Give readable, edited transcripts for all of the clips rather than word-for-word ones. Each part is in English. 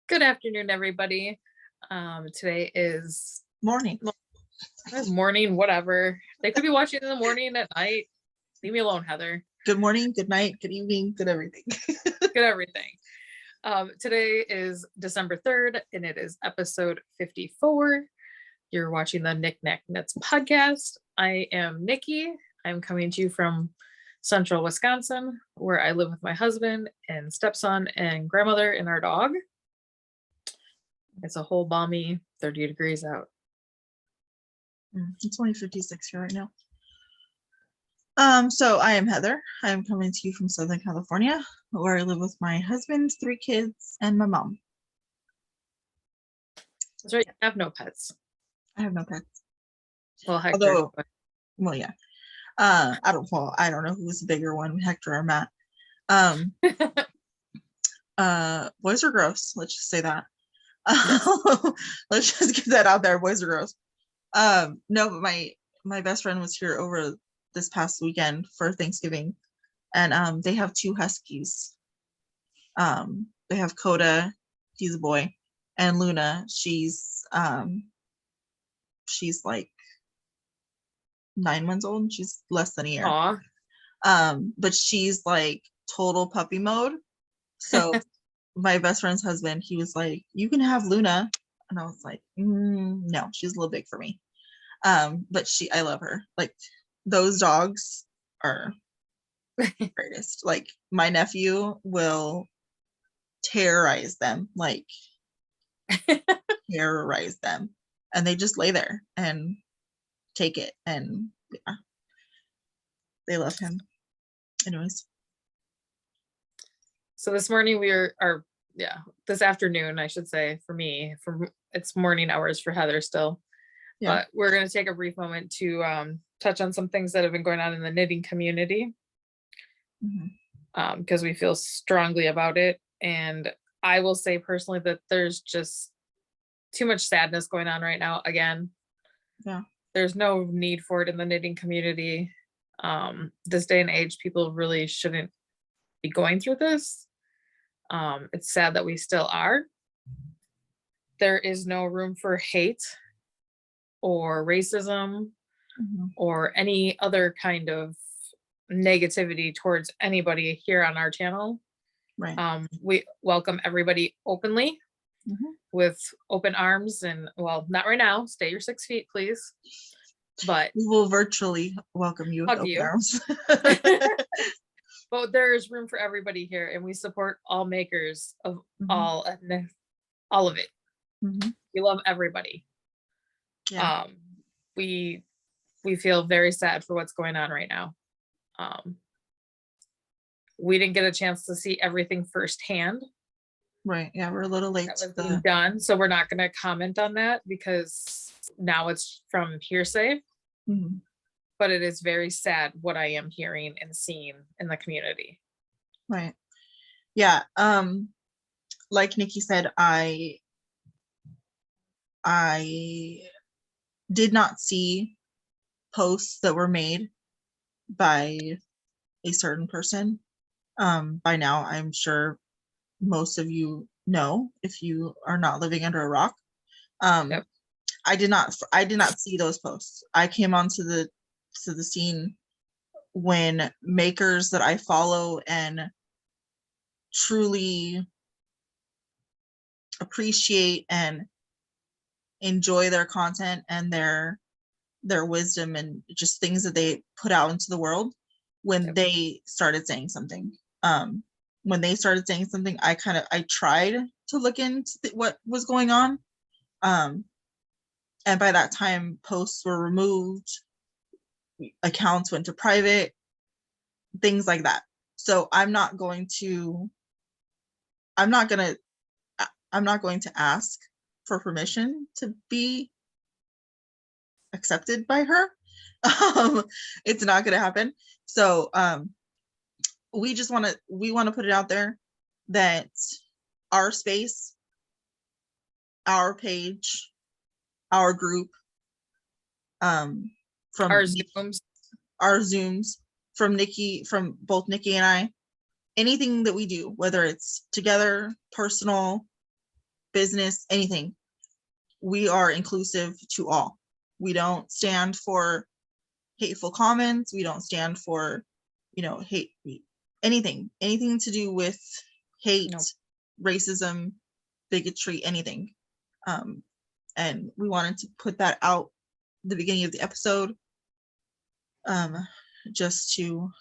Good afternoon, everybody. Today is Morning. morning, whatever. They could be watching in the morning, at night. Leave me alone, Heather. Good morning, good night, good evening, good everything. Good everything. Today is December 3rd, and it is episode 54. You're watching the Knick Knack Knits podcast. I am Nicci. I'm coming to you from central Wisconsin, where I live with my husband and stepson and grandmother and our dog. It's a whole balmy 30 degrees out. It's only 56 here right now. So I am Heather. I am coming to you from Southern California, where I live with my husband, 3 kids, and my mom. That's right. I have no pets. I have no pets. Well, Hector. Well, yeah. I don't know who was the bigger one, Hector or Matt. Boys are gross. Let's just say that. Let's just get that out there. Boys are gross. No, but my best friend was here over this past weekend for Thanksgiving, and they have 2 huskies. They have Coda, he's a boy, and Luna, she's like 9 months old, and she's less than a year. Aw. But she's like total puppy mode. So my best friend's husband, he was like, "You can have Luna," and I was like, "No, she's a little big for me." But I love her. Like, those dogs are the greatest. Like, my nephew will terrorize them, like terrorize them, and they just lay there and take it, and yeah, they love him. Anyways, So this morning this afternoon, I should say, for me, it's morning hours for Heather still. yeah. But we're going to take a brief moment to touch on some things that have been going on in the knitting community, because we feel strongly about it. And I will say personally that there's just too much sadness going on right now. Again, Yeah. There's no need for it in the knitting community. This day and age, people really shouldn't be going through this. It's sad that we still are. There is no room for hate or racism or any other kind of negativity towards anybody here on our channel. Right. We welcome everybody openly with open arms, and well, not right now. Stay your 6 feet, please. But we will virtually welcome you with open arms. But there's room for everybody here, and we support all makers of all of it. We love everybody. Yeah. We feel very sad for what's going on right now. We didn't get a chance to see everything firsthand. Right. Yeah, we're a little late. That was being done, so we're not going to comment on that because now it's from hearsay. But it is very sad what I am hearing and seeing in the community. Right. Yeah. Like Nicci said, I did not see posts that were made by a certain person. By now, I'm sure most of you know, if you are not living under a rock. Yep. I did not see those posts. I came onto the scene when makers that I follow and truly appreciate and enjoy their content and their wisdom and just things that they put out into the world, when they started saying something. When they started saying something, I tried to look into what was going on. And by that time, posts were removed, accounts went to private, things like that. So I'm not going to ask for permission to be accepted by her. It's not going to happen. So we want to put it out there that our space, our page, our group, from Our Zooms, from both Nicci and I, anything that we do, whether it's together, personal, business, anything. We are inclusive to all. We don't stand for hateful comments. We don't stand for, hate, anything to do with hate, Nope. racism, bigotry, anything. And we wanted to put that out the beginning of the episode, just to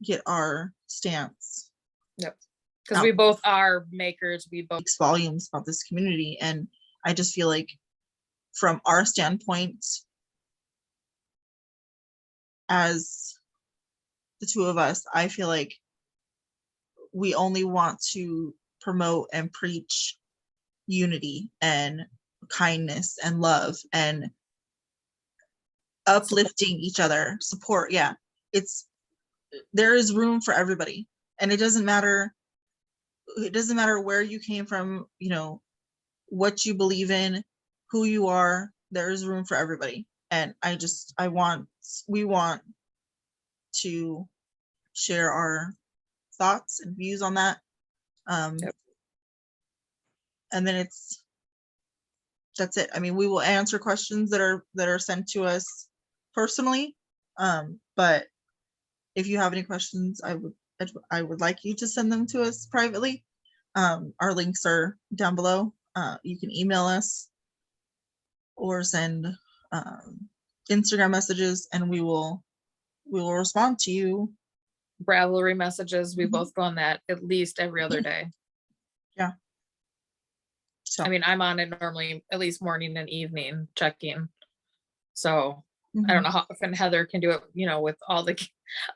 get our stance. Yep. Because we both are makers. We both speaks volumes about this community. And I just feel like from our standpoint, as the two of us, I feel like we only want to promote and preach unity and kindness and love and uplifting each other, support. Yeah, there is room for everybody, and it doesn't matter where you came from, what you believe in, who you are. There is room for everybody, and we want to share our thoughts and views on that. Yep. And then that's it. I mean, we will answer questions that are sent to us personally, but if you have any questions, I would like you to send them to us privately. Our links are down below. You can email us or send Instagram messages, and we will respond to you. Ravelry messages. We both go on that at least every other day. Yeah. So I mean, I'm on it normally at least morning and evening checking. So I don't know how often Heather can do it, with all the,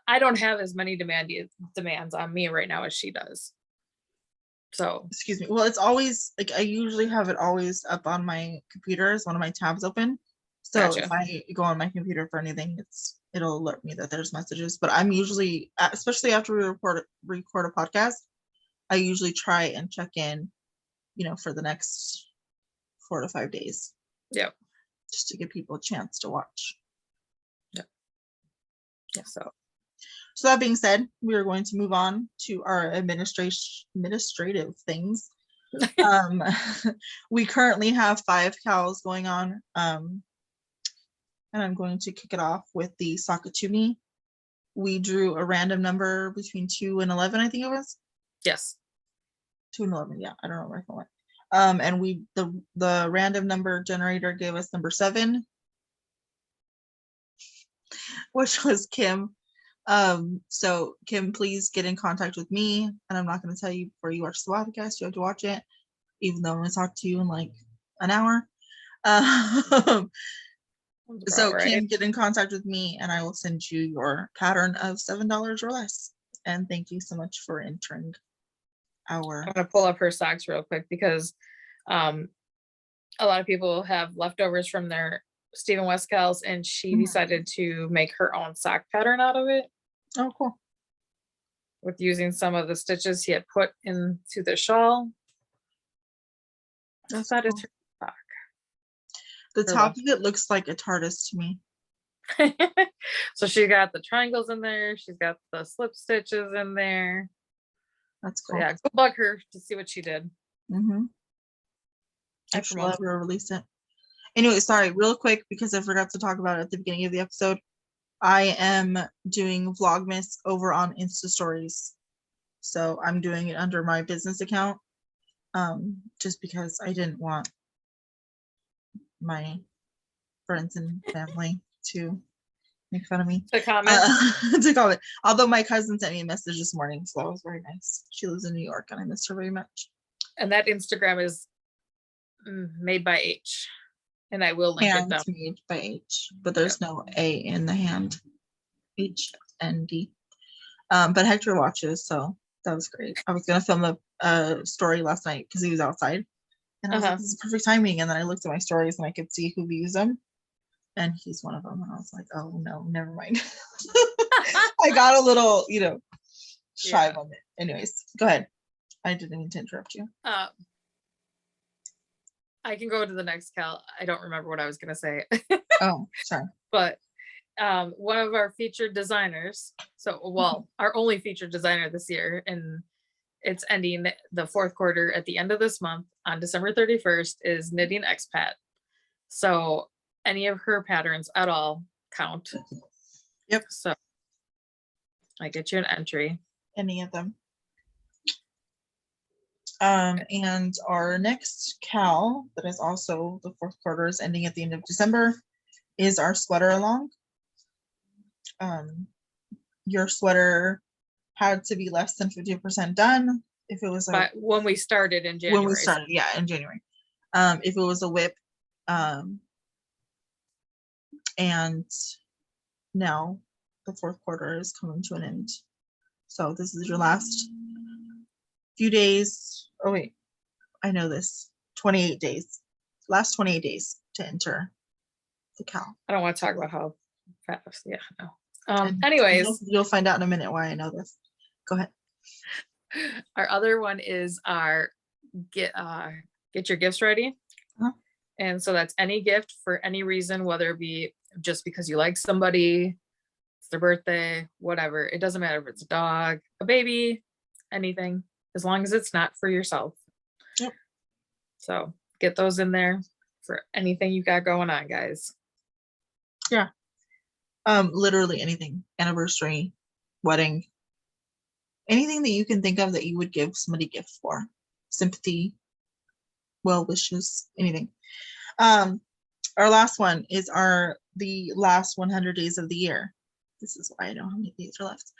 I don't have as many demands on me right now as she does. So, excuse me. Well, it's always like, I usually have it always up on my computer as one of my tabs open. So gotcha. If I go on my computer for anything, it'll alert me that there's messages. But I'm usually, especially after we record a podcast, I usually try and check in, for the next 4 to 5 days. Yep. Just to give people a chance to watch. Yep. Yeah. So that being said, we are going to move on to our administrative things. We currently have 5 KALs going on. And I'm going to kick it off with the Sakatumi. We drew a random number between 2 and 11, I think it was. Yes. 2 and 11, yeah, I don't know where I went. And the random number generator gave us number 7, which was Kim. So Kim, please get in contact with me, and I'm not going to tell you before you watch the podcast. You have to watch it, even though I'm going to talk to you in like an hour. So right. Kim, get in contact with me, and I will send you your pattern of $7 or less. And thank you so much for entering our. I'm going to pull up her socks real quick because a lot of people have leftovers from their Stephen West KALs, and she decided to make her own sock pattern out of it. Oh, cool. With using some of the stitches he had put into the shawl. That's that cool. is her sock. The top of it looks like a TARDIS to me. So she got the triangles in there. She's got the slip stitches in there. That's cool. So yeah, go bug her to see what she did. I should ever release it. Anyway, sorry, real quick, because I forgot to talk about it at the beginning of the episode. I am doing Vlogmas over on Insta Stories. So I'm doing it under my business account. Just because I didn't want my friends and family to make fun of me. To comment. To comment. Although my cousin sent me a message this morning, so that was very nice. She lives in New York, and I miss her very much. And that Instagram is made by H, and I will link it down. Made by H, but there's no A in the hand. HND. But Hector watches, so that was great. I was gonna film a story last night because he was outside, and I was like, "This is perfect timing." And then I looked at my stories, and I could see who views them, and he's one of them. And I was like, "Oh no, never mind." I got a little, shy on it. Anyways, go ahead. I didn't mean to interrupt you. I can go to the next KAL. I don't remember what I was gonna say. Oh, sorry. But one of our featured designers, our only featured designer this year, and it's ending the fourth quarter at the end of this month on December 31st is Knitting Expat. So any of her patterns at all count. Yep. So I get you an entry. Any of them. And our next KAL that is also the fourth quarter is ending at the end of December is our sweater along. Your sweater had to be less than 50% done if it was But when we started in January. when we started, yeah, in January. If it was a whip, and now the fourth quarter is coming to an end. So this is your last few days. Oh wait, I know this. 28 days. Last 28 days to enter the KAL. I don't want to talk about how fast. Yeah, no. Anyways, you'll find out in a minute why I know this. Go ahead. Our other one is our get your gifts ready. Uh-huh. And so that's any gift for any reason, whether it be just because you like somebody, it's their birthday, whatever. It doesn't matter if it's a dog, a baby, anything, as long as it's not for yourself. Yep. So get those in there for anything you got going on, guys. Yeah. Literally anything. Anniversary, wedding, anything that you can think of that you would give somebody gifts for. Sympathy, well wishes, anything. Our last one is the last 100 days of the year. This is why I know how many days are left.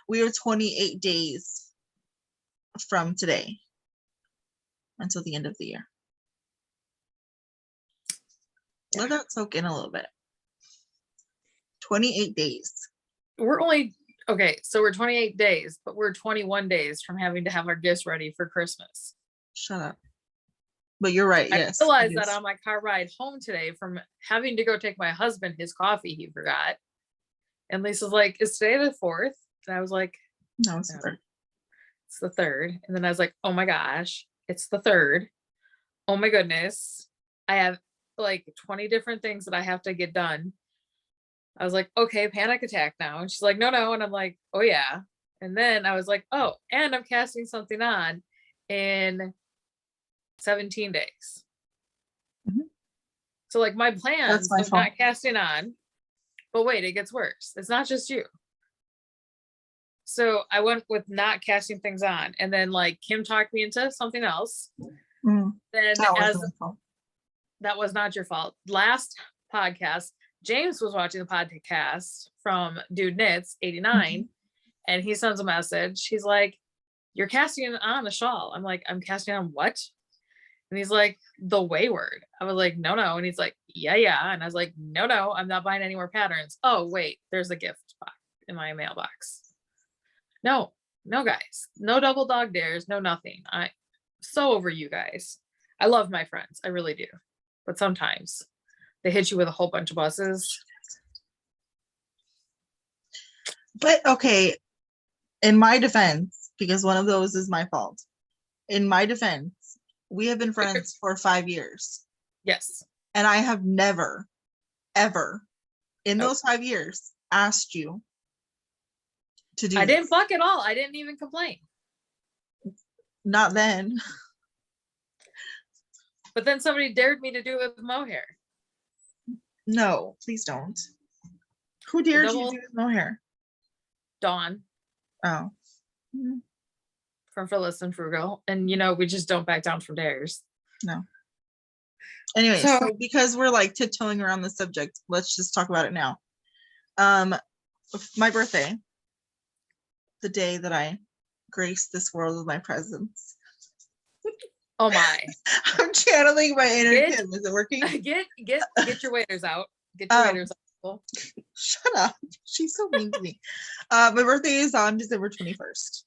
We are 28 days from today until the end of the year. Yeah. Let that soak in a little bit. 28 days. We're only, okay, so we're 28 days, but we're 21 days from having to have our gifts ready for Christmas. Shut up. But you're right, yes. I realized that on my car ride home today from having to go take my husband his coffee he forgot. And Lisa's like, is today the 4th? And I was like, no, it's the 3rd. It's the 3rd. And then I was like, oh my gosh, it's the 3rd. Oh my goodness. I have like 20 different things that I have to get done. I was like, okay, panic attack now. And she's like, no. And I'm like, oh yeah. And then I was like, oh, and I'm casting something on in 17 days. Mm-hmm. So like my plans of fault. not casting on, but wait, it gets worse. It's not just you. So I went with not casting things on, and then like Kim talked me into something else. Mm. Then that was not your fault. Last podcast, James was watching the podcast from Dude Knits 89, and he sends a message. He's like, you're casting on a shawl. I'm like, I'm casting on what? And he's like, the wayward. I was like, no. And he's like, yeah. And I was like, no, I'm not buying any more patterns. Oh, wait, there's a gift box in my mailbox. No, guys, no double dog dares, no nothing. I'm so over you guys. I love my friends. I really do. But sometimes they hit you with a whole bunch of buses. But okay, in my defense, because one of those is my fault. In my defense, we have been friends for 5 years. Yes. And I have never, ever, in those 5 years, asked you to do I this. didn't fuck at all. I didn't even complain. Not then. But then somebody dared me to do it with mohair. No, please don't. Who dared you to do with mohair? Dawn. Oh. From Phyllis and Frugal. And we just don't back down from dares. No. Anyway, so because we're like tiptoeing around the subject, let's just talk about it now. My birthday, the day that I graced this world with my presence. Oh my. I'm channeling my inner Kim. Is it working? Get your waiters out. Get your waiters out. Shut up. She's so mean to me. My birthday is on December 21st.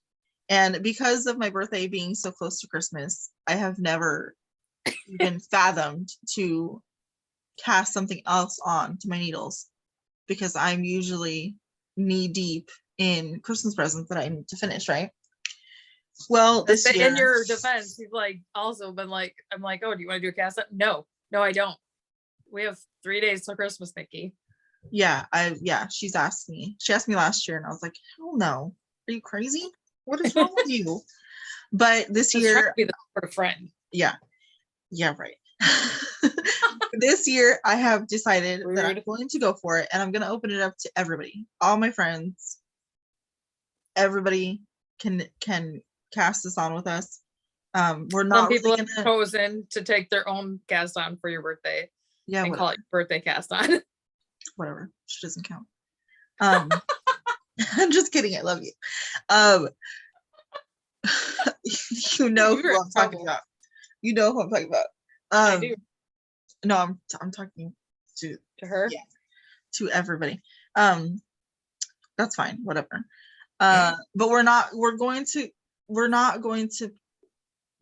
And because of my birthday being so close to Christmas, I have never even fathomed to cast something else on to my needles, because I'm usually knee deep in Christmas presents that I need to finish, right? Well, this year, in your defense, he's like also been like, I'm like, oh, do you want to do a cast up? No, I don't. We have 3 days till Christmas, Nicci. Yeah, she's asked me. She asked me last year, and I was like, hell no. Are you crazy? What is wrong with you? But this Just trying to year, be the sort of friend. yeah, right. This year, I have decided that I'm Rude. going to go for it, and I'm going to open it up to everybody, all my friends. Everybody can cast this on with us. We're Some not people really have gonna. chosen to take their own cast on for your birthday Yeah, and whatever. call it your birthday cast on. Whatever. She doesn't count. I'm just kidding. I love you. Um, you know You're who in I'm talking trouble. about. You know who I'm talking about. I do. No, I'm talking to her. Yeah, to everybody. That's fine. Whatever. But we're not going to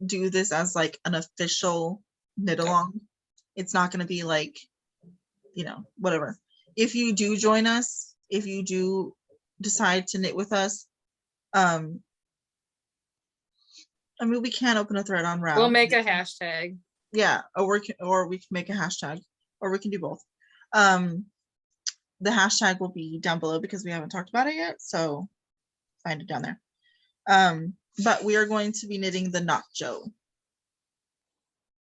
do this as like an official knit along. It's not going to be like, whatever. If you do join us, if you do decide to knit with us, I mean, we can open a thread on Rav. We'll make a hashtag. Yeah, or we can make a hashtag, or we can do both. The hashtag will be down below because we haven't talked about it yet, so find it down there. But we are going to be knitting the Nacho.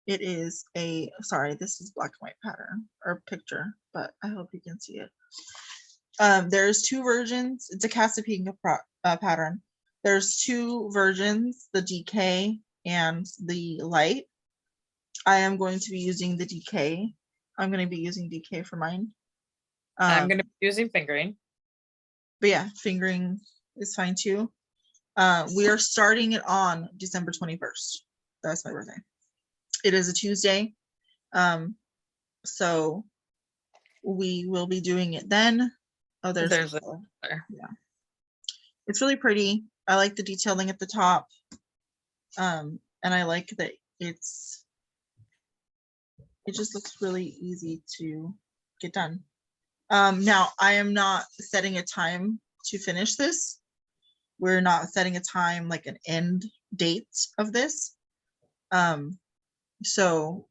It is this is black and white pattern or picture, but I hope you can see it. There's two versions. It's a Casapinga pattern. There's two versions, the DK and the light. I am going to be using the DK. I'm going to be using DK for mine. I'm going to be using fingering. But yeah, fingering is fine too. We are starting it on December 21st. That's my birthday. It is a Tuesday. So we will be doing it then. Oh, there's there. Yeah. It's really pretty. I like the detailing at the top. And I like that it just looks really easy to get done. Now I am not setting a time to finish this. We're not setting a time, like an end date of this. So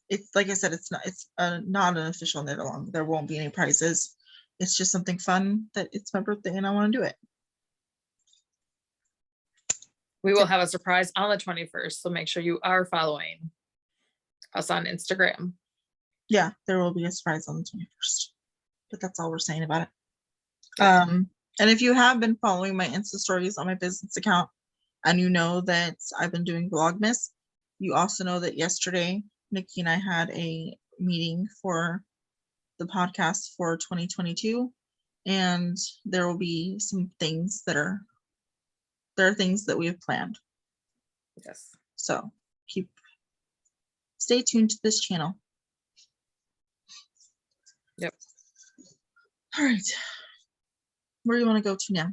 it's like I said, it's not an official knit along. There won't be any prizes. It's just something fun that it's my birthday and I want to do it. We will have a surprise on the 21st, so make sure you are following us on Instagram. Yeah, there will be a surprise on the 21st, but that's all we're saying about it. And if you have been following my Insta stories on my business account and you know that I've been doing Vlogmas, you also know that yesterday Nicci and I had a meeting for the podcast for 2022, and there will be some things there are things that we have planned. Yes. So stay tuned to this channel. Yep. All right. Where do you want to go to now?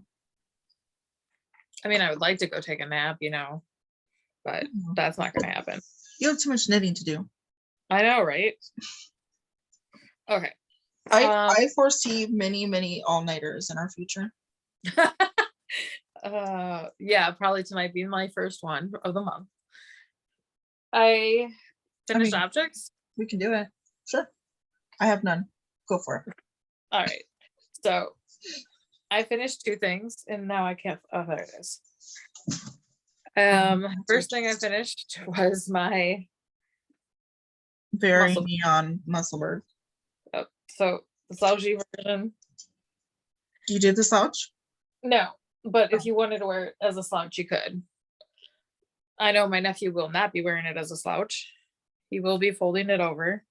I mean, I would like to go take a nap, but that's not going to happen. You have too much knitting to do. I know, right? Okay. I foresee many all-nighters in our future. Yeah, probably tonight being my first one of the month. I finished objects. We can do it. Sure. I have none. Go for it. All right. So I finished two things and now I can't. Oh, there it is. First thing I finished was my very neon muscle bird. Oh, so the slouchy version. You did the slouch? No, but if you wanted to wear it as a slouch, you could. I know my nephew will not be wearing it as a slouch. He will be folding it over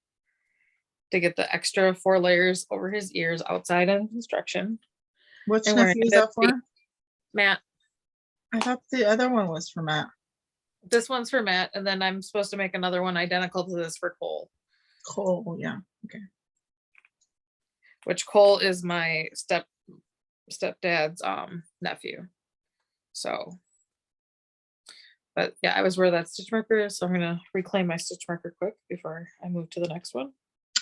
to get the extra 4 layers over his ears outside of instruction. Which nephew is that for? Matt. I thought the other one was for Matt. This one's for Matt, and then I'm supposed to make another one identical to this for Cole. Cole, yeah. Okay. Which Cole is my stepdad's nephew. So, but yeah, I always wear that stitch marker, so I'm gonna reclaim my stitch marker quick before I move to the next one.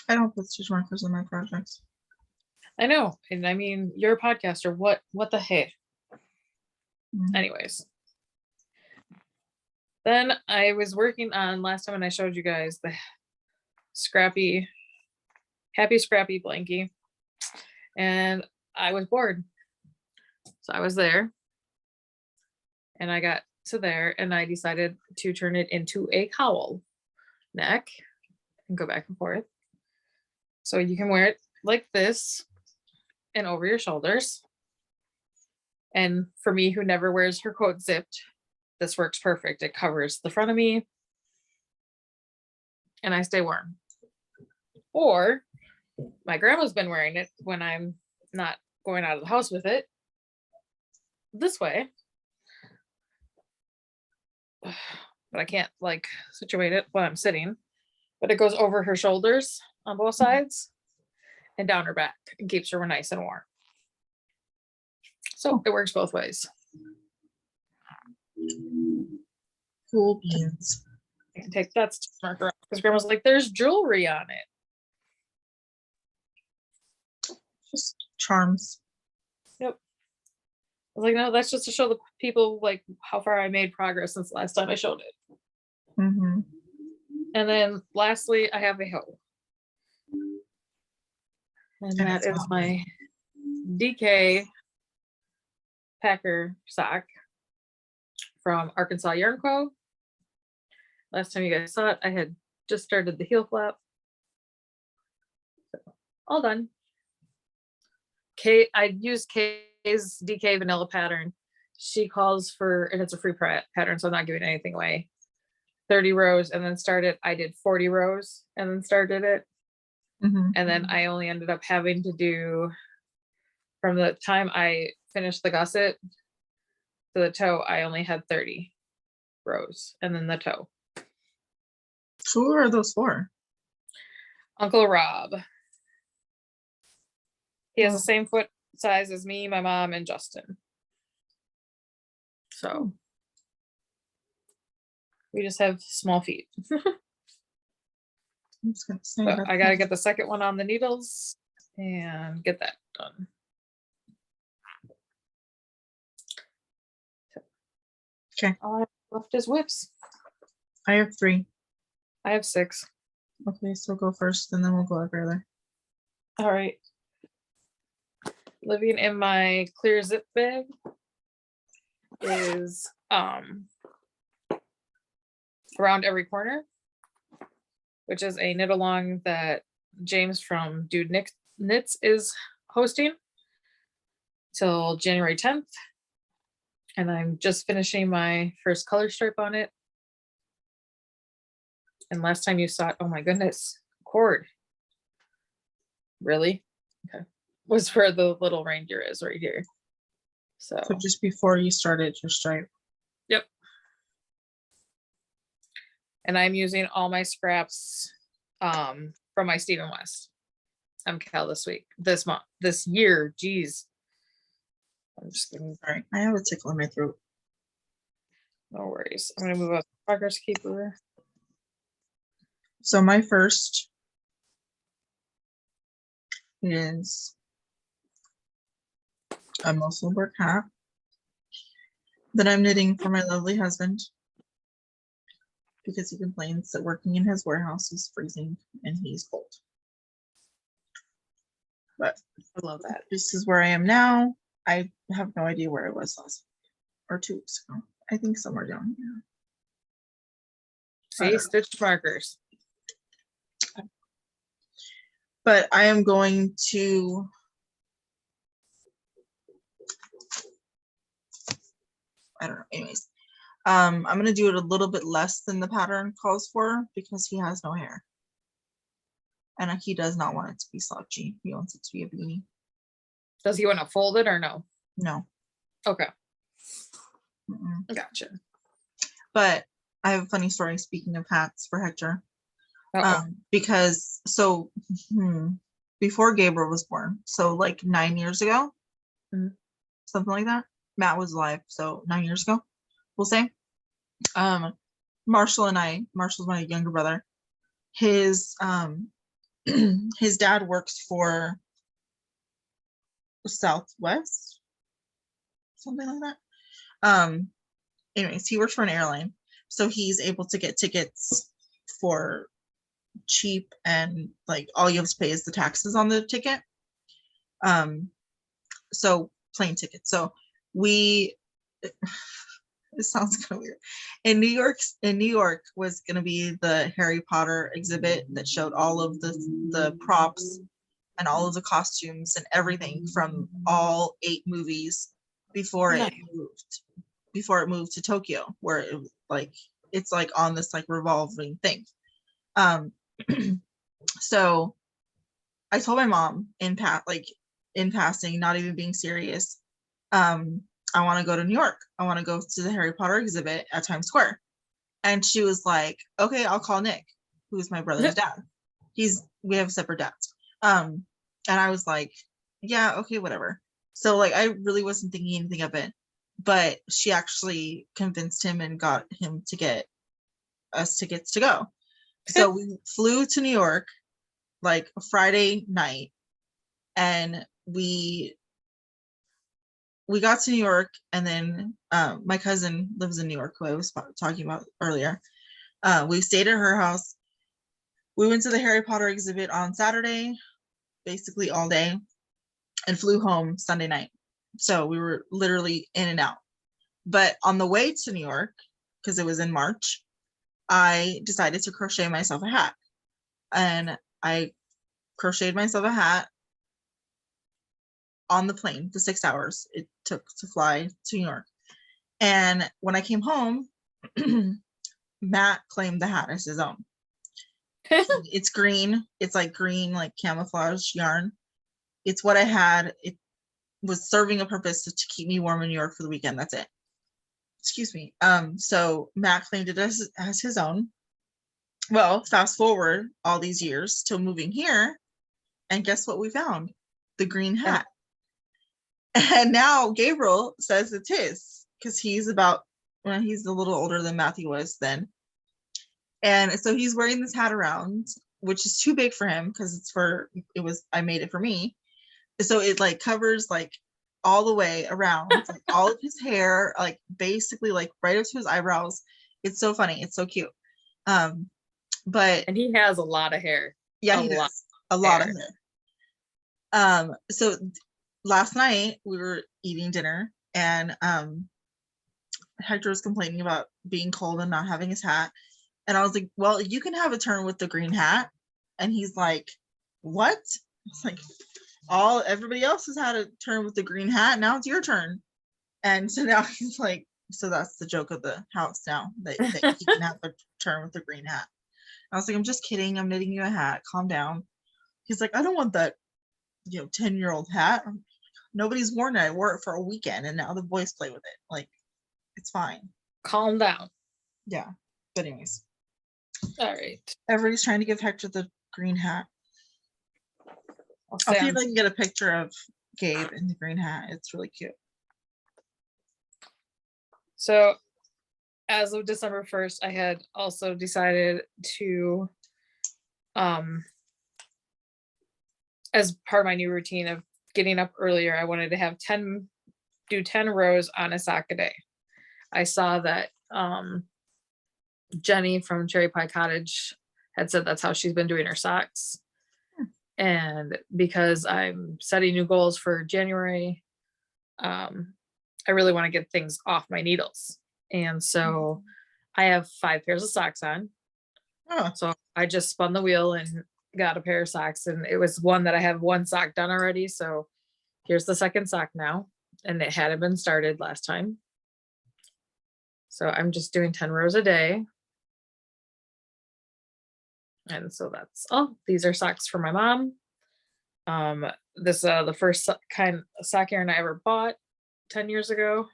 I don't put stitch markers in my projects. I know, and I mean, you're a podcaster. What the heck? Anyways, then I was working on last time, and I showed you guys the happy scrappy blankie, and I was bored, so I was there And I got to there and I decided to turn it into a cowl neck and go back and forth. So you can wear it like this and over your shoulders. And for me, who never wears her coat zipped, this works perfect. It covers the front of me and I stay warm. Or my grandma's been wearing it when I'm not going out of the house with it this way. But I can't like situate it while I'm sitting. But it goes over her shoulders on both sides and down her back and keeps her nice and warm. So it works both ways. Cool beans. I can take that stitch marker off because grandma's like, there's jewelry on it. Just charms. Yep. I was like, no, that's just to show the people like how far I made progress since the last time I showed it. Mm-hmm. And then lastly, I have a hoe. And that is my DK Packer sock from Arkansas Yarn Co. Last time you guys saw it, I had just started the heel flap. So, all done. I used Kay's DK vanilla pattern. She calls for, and it's a free pattern, so I'm not giving anything away. 30 rows and then started. I did 40 rows and then started it. Mm-hmm. And then I only ended up having to do, from the time I finished the gusset to the toe, I only had 30 rows and then the toe. Who are those for? Uncle Rob. He has the same foot size as me, my mom, and Justin. So we just have small feet. I'm just gonna say So that I gotta get the second one on the needles and get that done. Okay. All I have left is whips. I have 3. I have 6. Okay, so go first and then we'll go every other. All right. Living in my clear zip bag is around every corner, which is a knit along that James from Dude Knits is hosting till January 10th. And I'm just finishing my first color stripe on it. And last time you saw it, oh my goodness, cord. Really? Okay. Was where the little reindeer is right here. So just before you started your stripe. Yep. And I'm using all my scraps from my Stephen West KAL this year. Geez. I'm just kidding. Sorry, I have a tickle in my throat. No worries. I'm gonna move up the progress keeper. So my first is a muscle work hat that I'm knitting for my lovely husband because he complains that working in his warehouse is freezing and he's cold. But I love that. this is where I am now. I have no idea where I was last week or 2 weeks ago. I think somewhere down here. See, stitch markers. But I am going to I don't know. Anyways, I'm going to do it a little bit less than the pattern calls for because he has no hair. And he does not want it to be slouchy. He wants it to be a beanie. Does he want to fold it or no? No. Okay. Mm-mm. Gotcha. But I have a funny story speaking of hats for Hector. Uh-oh. Because so before Gabriel was born, so like 9 years ago, something like that. Matt was alive, so 9 years ago, we'll say. Marshall's my younger brother. His his dad works for Southwest, something like that. Anyways, he works for an airline, so he's able to get tickets for cheap, and like all you have to pay is the taxes on the ticket. So plane tickets. So This sounds kind of weird. In New York was going to be the Harry Potter exhibit that showed all of the props and all of the costumes and everything from all 8 movies before Nice. it moved to Tokyo, where it was like it's like on this like revolving thing. So I told my mom in passing, not even being serious, I want to go to New York. I want to go to the Harry Potter exhibit at Times Square. And she was like, okay, I'll call Nick, who's my brother's dad. We have separate dads. And I was like, yeah, okay, whatever. So like, I really wasn't thinking anything of it, but she actually convinced him and got him to get us tickets to go. So we flew to New York like a Friday night, and we got to New York, and then my cousin lives in New York, who I was talking about earlier. We stayed at her house. We went to the Harry Potter exhibit on Saturday, basically all day, and flew home Sunday night. So we were literally in and out. But on the way to New York, because it was in March, I decided to crochet myself a hat. And I crocheted myself a hat on the plane, the 6 hours it took to fly to New York. And when I came home, Matt claimed the hat as his own. It's green. It's like green, like camouflage yarn. It's what I had. It was serving a purpose to keep me warm in New York for the weekend. That's it. Excuse me. So Matt claimed it as his own. Well, fast forward all these years till moving here, and guess what we found? The green hat. And now Gabriel says it's his, because he's a little older than Matthew was then. And so he's wearing this hat around, which is too big for him because I made it for me. So it like covers like all the way around, like all of his hair, like basically like right up to his eyebrows. It's so funny. It's so cute. And he has a lot of hair. Yeah, he does. A lot of hair. So last night we were eating dinner, and Hector was complaining about being cold and not having his hat. And I was like, well, you can have a turn with the green hat. And he's like, what? It's like, everybody else has had a turn with the green hat. Now it's your turn. And so now he's like, so that's the joke of the house now, that he can have a turn with the green hat. I was like, I'm just kidding. I'm knitting you a hat. Calm down. He's like, I don't want that, 10-year-old hat. Nobody's worn it. I wore it for a weekend, and now the boys play with it. Like, it's fine. Calm down. Yeah. But anyways. All right. Everybody's trying to give Hector the green hat. I'll see if I can get a picture of Gabe in the green hat. It's really cute. So as of December 1st, I had also decided to, as part of my new routine of getting up earlier, I wanted to have 10 rows on a sock a day. I saw that Jenny from Cherry Pie Cottage had said that's how she's been doing her socks. And because I'm setting new goals for January, I really want to get things off my needles. And so I have 5 pairs of socks on. Oh. So I just spun the wheel and got a pair of socks, and it was one that I have one sock done already. So here's the second sock now, and it hadn't been started last time. So I'm just doing 10 rows a day. And so that's all. These are socks for my mom. This the first kind of sock yarn I ever bought 10 years ago.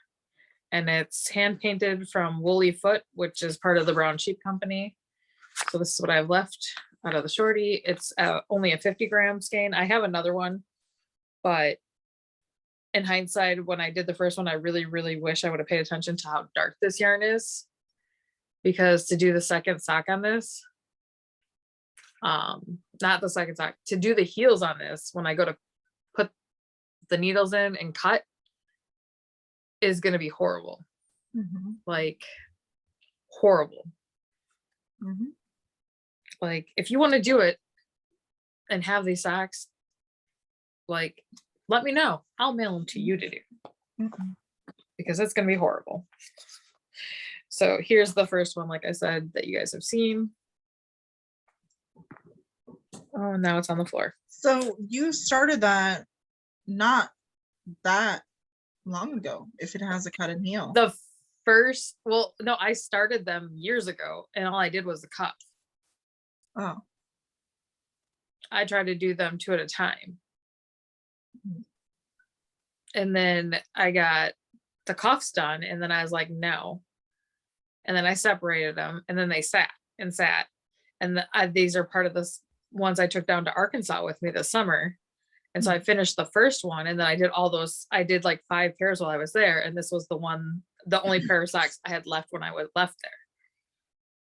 And it's hand painted from Woolly Foot, which is part of the Brown Sheep Company. So this is what I've left out of the shorty. It's only a 50-gram skein. I have another one, but in hindsight, when I did the first one, I really, really wish I would have paid attention to how dark this yarn is, because to do the second sock on this, not the second sock, to do the heels on this, when I go to put the needles in and cut, is going to be horrible. Like horrible. Like, if you want to do it and have these socks, like, let me know. I'll mail them to you to do, because it's going to be horrible. So here's the first one, like I said, that you guys have seen. Oh, now it's on the floor. So you started that not that long ago, if it has a cut and heel. The first, well, no, I started them years ago and all I did was the cuff. Oh. I tried to do them 2 at a time. And then I got the cuffs done and then I was like, no. And then I separated them and then they sat. And these are part of this ones I took down to Arkansas with me this summer. And so I finished the first one and then I did all those, I did like 5 pairs while I was there. And this was the only pair of socks I had left when I was left there.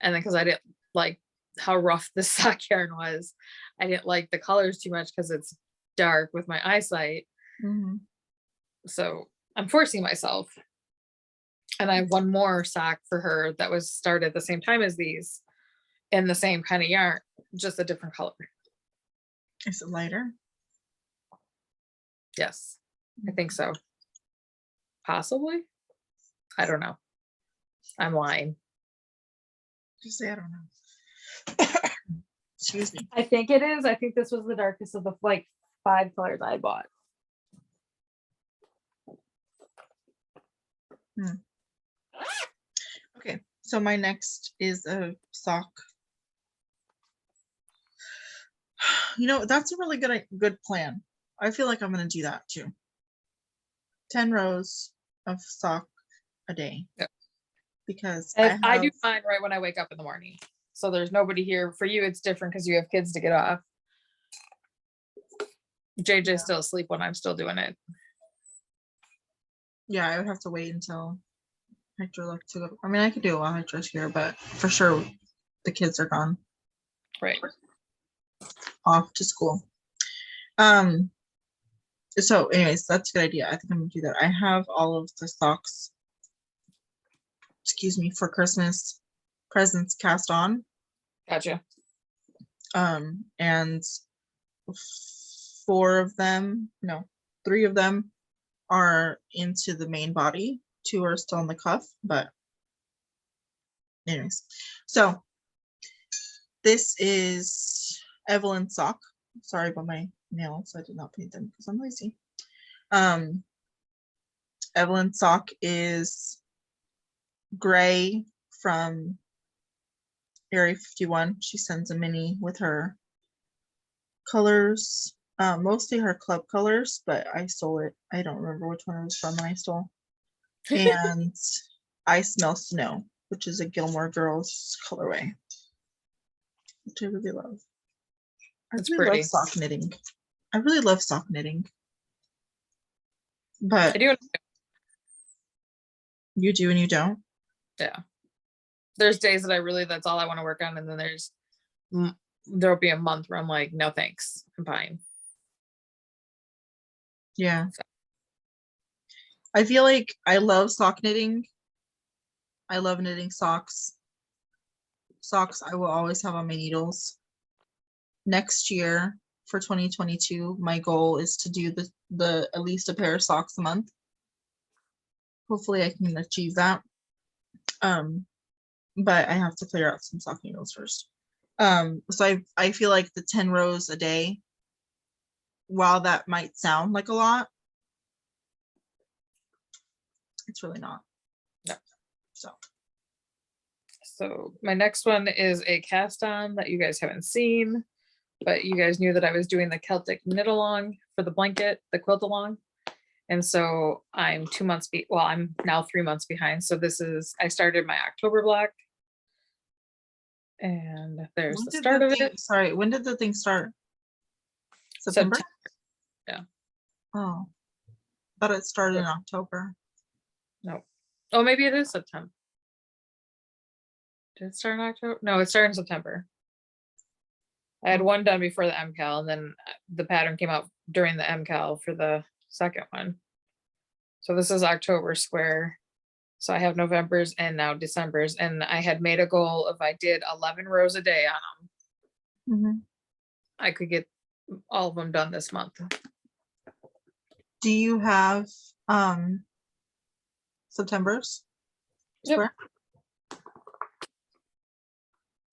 And then because I didn't like how rough the sock yarn was, I didn't like the colors too much because it's dark with my eyesight. So I'm forcing myself. And I have one more sock for her that was started at the same time as these in the same kind of yarn, just a different color. Is it lighter? Yes, I think so. Possibly. I don't know. I'm lying. Just say I don't know. Excuse me. I think it is. I think this was the darkest of the like 5 colors I bought. Okay, so my next is a sock. You know, that's a really good plan. I feel like I'm gonna do that too. 10 rows of sock a day. Yep. Because I do mine right when I wake up in the morning. So there's nobody here. For you, it's different because you have kids to get off. JJ's still asleep when I'm still doing it. Yeah, I would have to wait until Hector left to go. I mean, I could do it while Hector's here, but for sure the kids are gone. Right. Off to school. So anyways, that's a good idea. I think I'm gonna do that. I have all of the socks, excuse me, for Christmas presents cast on. Gotcha. And 3 of them are into the main body. 2 are still on the cuff, but anyways. So this is Evelyn's sock. Sorry about my nails. I did not paint them because I'm lazy. Evelyn's sock is gray from Area 51. She sends a mini with her colors, mostly her club colors, but I stole it. I don't remember which one it was from I stole. And I Smell Snow, which is a Gilmore Girls colorway, which I really love. It's really pretty. love sock knitting. I really love sock knitting. But I do. You do and you don't? Yeah. There's days that that's all I want to work on. And then there'll be a month where I'm like, no, thanks. I'm fine. Yeah. So. I feel like I love sock knitting. I love knitting socks. Socks I will always have on my needles. Next year for 2022, my goal is to do the at least a pair of socks a month. Hopefully I can achieve that. But I have to clear out some sock needles first. So I feel like the 10 rows a day, while that might sound like a lot, it's really not. No. So my next one is a cast on that you guys haven't seen, but you guys knew that I was doing the Celtic knit along for the blanket, the quilt along. And so I'm 2 months, I'm now 3 months behind. So I started my October block. And there's the start of it. Sorry, when did the thing start? September? Yeah. Oh, thought it started in October. No. Oh, maybe it is September. Did it start in October? No, it started in September. I had one done before the MCAL, and then the pattern came out during the MCAL for the second one. So this is October square. So I have November's and now December's, and I had made a goal if I did 11 rows a day on them, I could get all of them done this month. Do you have September's? Yep.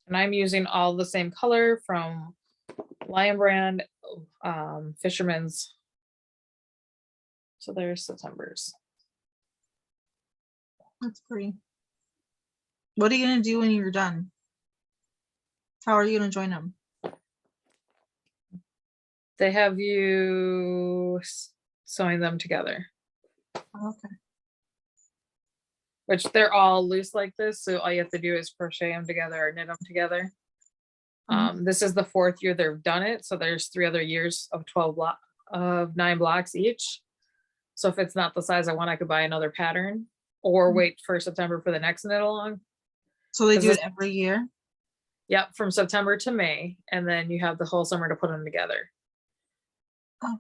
And I'm using all the same color from Lion Brand, Fisherman's. So there's September's. That's pretty. What are you gonna do when you're done? How are you gonna join them? They have you sewing them together, Okay. which they're all loose like this. So all you have to do is crochet them together or knit them together. This is the 4th year they've done it. So there's 3 other years of 9 blocks each. So if it's not the size I want, I could buy another pattern or wait for September for the next knit along. So they do it every year? Yep, from September to May. And then you have the whole summer to put them together. Oh.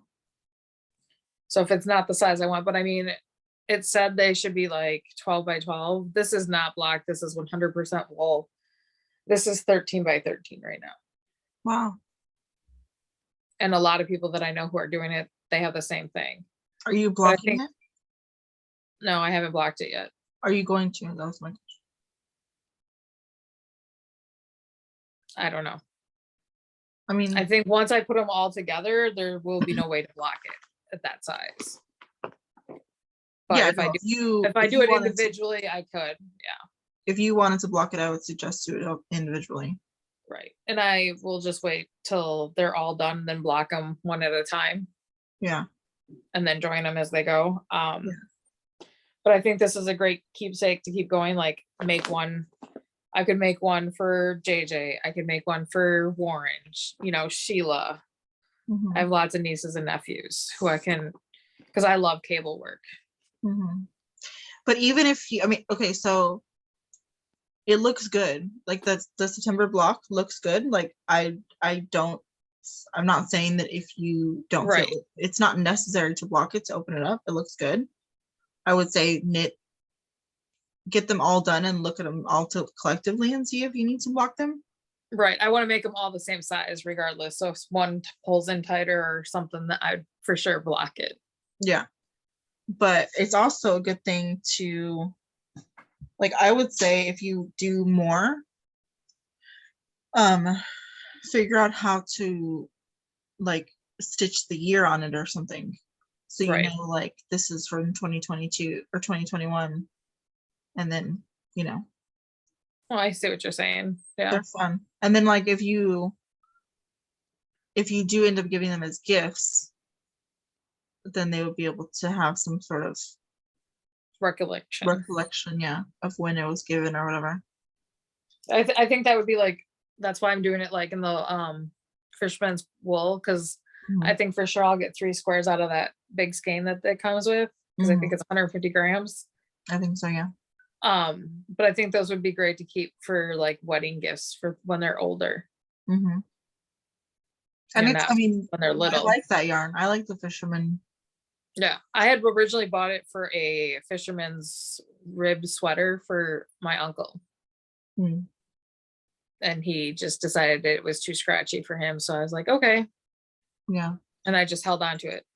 So if it's not the size I want, but I mean, it said they should be like 12 by 12. This is not block. This is 100% wool. This is 13 by 13 right now. Wow. And a lot of people that I know who are doing it, they have the same thing. Are you blocking it? No, I haven't blocked it yet. Are you going to? That was my question. I don't know. I mean, I think once I put them all together, there will be no way to block it at that size. But yeah, if I do it individually, I could. Yeah. If you wanted to block it, I would suggest do it individually. Right. And I will just wait till they're all done, then block them one at a time. Yeah. And then join them as they go. But I think this is a great keepsake to keep going. Like make one. I could make one for JJ. I could make one for Warren, Sheila. I have lots of nieces and nephews who I can, because I love cable work. But even if you, I mean, okay, so it looks good. Like the September block looks good. Like I'm not saying that if you don't feel it, it's not necessary to block it to open it up. It looks good. I would say get them all done and look at them all collectively and see if you need to block them. Right. I want to make them all the same size regardless. So if one pulls in tighter or something, that I'd for sure block it. Yeah. But it's also a good thing to, like, I would say if you do more, figure out how to like stitch the year on it or something. So you know, like this is from 2022 or 2021. And then, Oh, I see what you're saying. Yeah. They're fun. And then like if you do end up giving them as gifts, then they would be able to have some sort of recollection, yeah, of when it was given or whatever. I think that would be like, that's why I'm doing it like in the fisherman's wool, because I think for sure I'll get 3 squares out of that big skein that comes with, because I think it's 150 grams. I think so, yeah. But I think those would be great to keep for like wedding gifts for when they're older. And it's, I mean, when they're little. I like that yarn. I like the fisherman. Yeah, I had originally bought it for a fisherman's ribbed sweater for my uncle. And he just decided it was too scratchy for him. So I was like, okay. Yeah. And I just held on to it.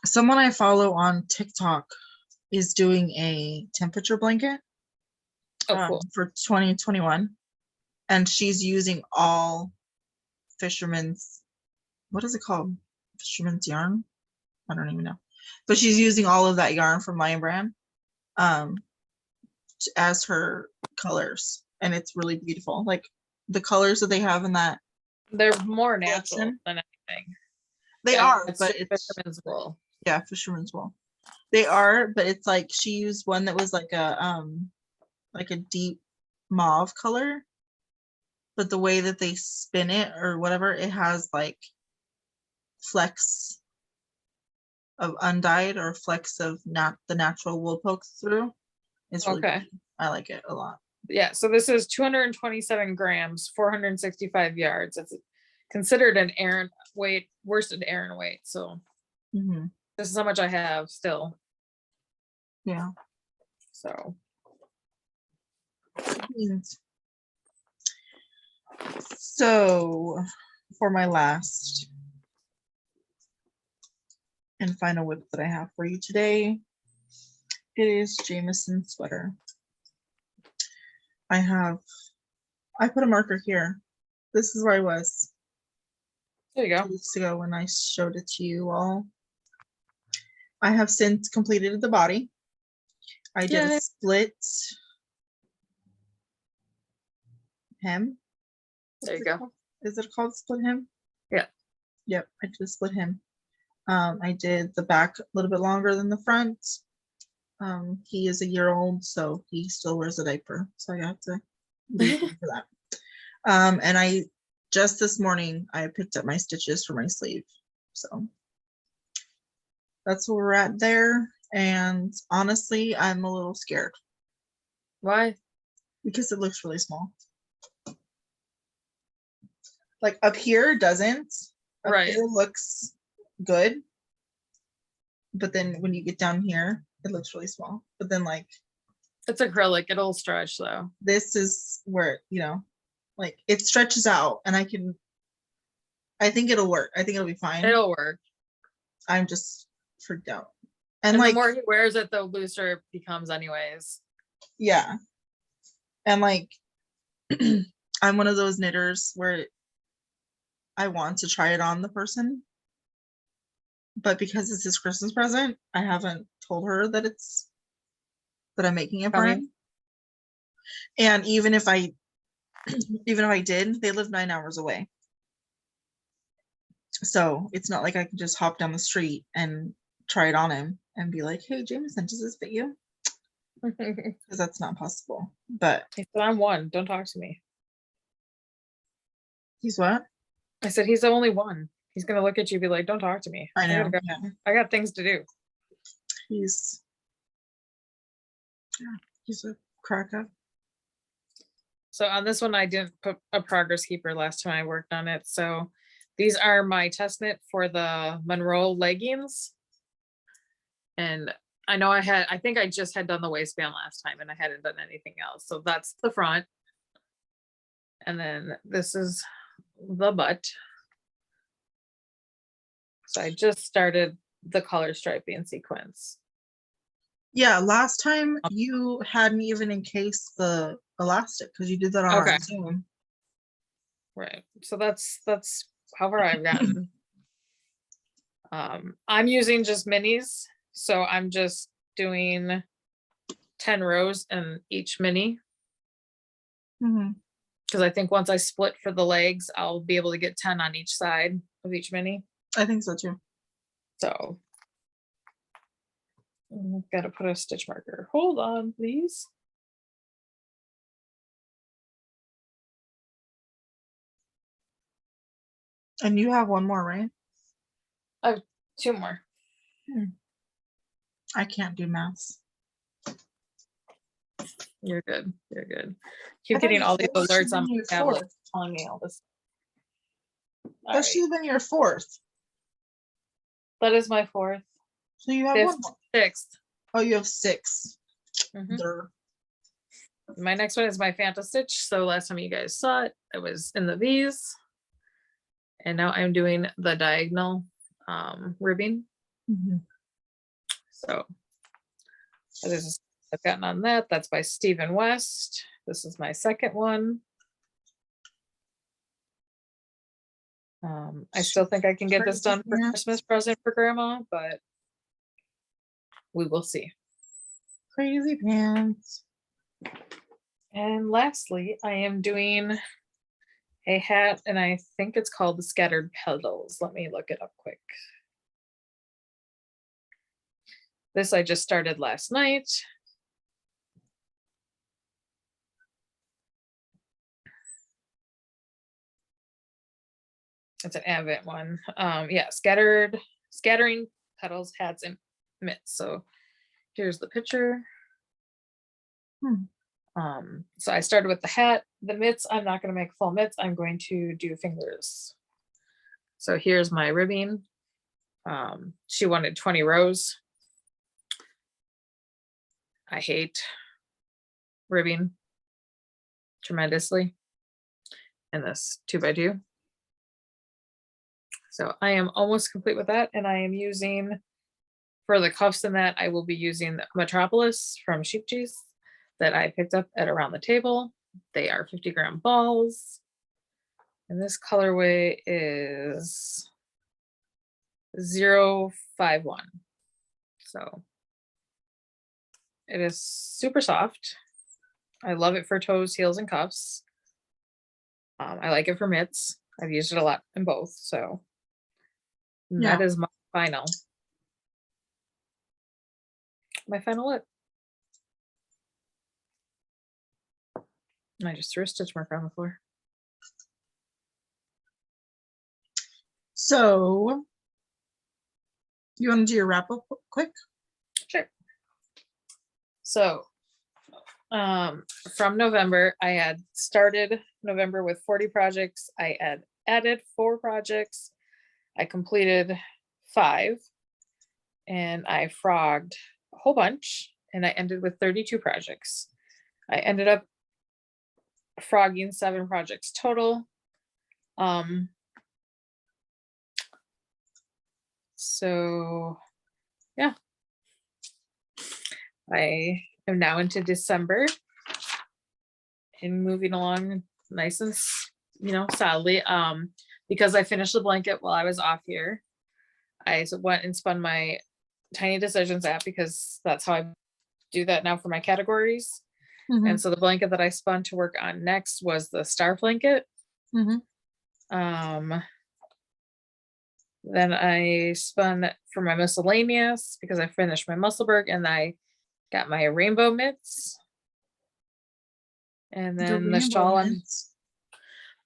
Someone I follow on TikTok is doing a temperature blanket cool. For 2021. And she's using all fisherman's, what is it called? Fisherman's yarn? I don't even know. But she's using all of that yarn from Lion Brand as her colors. And it's really beautiful. Like the colors that they have in that. They're more natural than anything. They are, but it's fisherman's wool. Yeah, fisherman's wool. They are, but it's like she used one that was like a deep mauve color. But the way that they spin it or whatever, it has like flecks of undyed or flecks of the natural wool pokes through. It's really pretty. I like it a lot. Yeah, so this is 227 grams, 465 yards. It's considered an Aran weight, worsted Aran weight. So this is how much I have still. Yeah. So. So for my last and final whip that I have for you today, it is Jameson sweater. I I put a marker here. This is where I was There you 2 go. weeks ago when I showed it to you all. I have since completed the body. I did a Yay. split hem. There you go. Is it called split hem? Yeah. Yep, I did a split hem. I did the back a little bit longer than the front. He is a year old, so he still wears a diaper, so I have to leave him for that. And I just this morning I picked up my stitches for my sleeve, so that's where we're at there. And honestly, I'm a little scared Why? because it looks really small. Like up here doesn't. Up Right. here looks good, but then when you get down here, it looks really small. But then like It's acrylic. It'll stretch though. this is where, you know, like it stretches out, and I think it'll work. I think it'll be fine. It'll work. I'm just freaked out. And And the like, more he wears it, the looser it becomes anyways. yeah. And like, I'm one of those knitters where I want to try it on the person, but because it's his Christmas present, I haven't told her that I'm making it for him. And even if I did, they live 9 hours away. So it's not like I can just hop down the street and try it on him and be like, hey, Jameson, does this fit you? Because that's not possible. But He said, I'm one. Don't talk to me. he's what? I said, he's the only one. He's going to look at you and be like, don't talk to me. I know. gotta go. Yeah. I got things to do. He's a crack up. So on this one, I didn't put a progress keeper last time I worked on it. So these are my test knit for the Monroe leggings. And I know I think I just had done the waistband last time and I hadn't done anything else. So that's the front. And then this is the butt. So I just started the color striping sequence. Yeah, last time you hadn't even encased the elastic because you did that on our Zoom. Right. So that's how far I've gotten. I'm using just minis. So I'm just doing 10 rows in each mini. Because I think once I split for the legs, I'll be able to get 10 on each side of each mini. I think so too. So I've got to put a stitch marker. Hold on, please. And you have one more, right? I have 2 more. I can't do maths. You're good. You're good. Keep getting all these alerts on my tablet telling me all this. That should have been your 4th. That is my 4th. So you have 5th, one more. 6th. Oh, you have 6. My next one is my Fanta Stitch. So last time you guys saw it, it was in the V's. And now I'm doing the diagonal ribbing. So this is I've gotten on that. That's by Stephen West. This is my second one. I still think I can get this done for Christmas present for grandma, but we will see. Crazy pants. And lastly, I am doing a hat, and I think it's called the Scattered Petals. Let me look it up quick. This I just started last night. It's an Advent one. Yeah, scattering petals, hats, and mitts. So here's the picture. So I started with the hat, the mitts. I'm not going to make full mitts. I'm going to do fingers. So here's my ribbing. She wanted 20 rows. I hate ribbing tremendously in this 2x2. So I am almost complete with that. And I am using, for the cuffs in that, I will be using the Metropolis from Sheep Cheese that I picked up at Around the Table. They are 50-gram balls. And this colorway is 051. So it is super soft. I love it for toes, heels, and cuffs. I like it for mitts. I've used it a lot in both. So Yeah. that is my final look. I just threw a stitch marker on the floor. So you want to do your wrap up quick? Sure. So from November, I had started November with 40 projects. I had added 4 projects. I completed 5, and I frogged a whole bunch, and I ended with 32 projects. I ended up frogging 7 projects total. So yeah, I am now into December and moving along nice and, solidly. Because I finished the blanket while I was off here, I went and spun my Tiny Decisions app, because that's how I do that now for my categories. Mhm. And so the blanket that I spun to work on next was the star blanket. Mhm. Then I spun for my miscellaneous, because I finished my Musselburgh, and I got my rainbow mitts. And then the rainbow shawl on, mitts.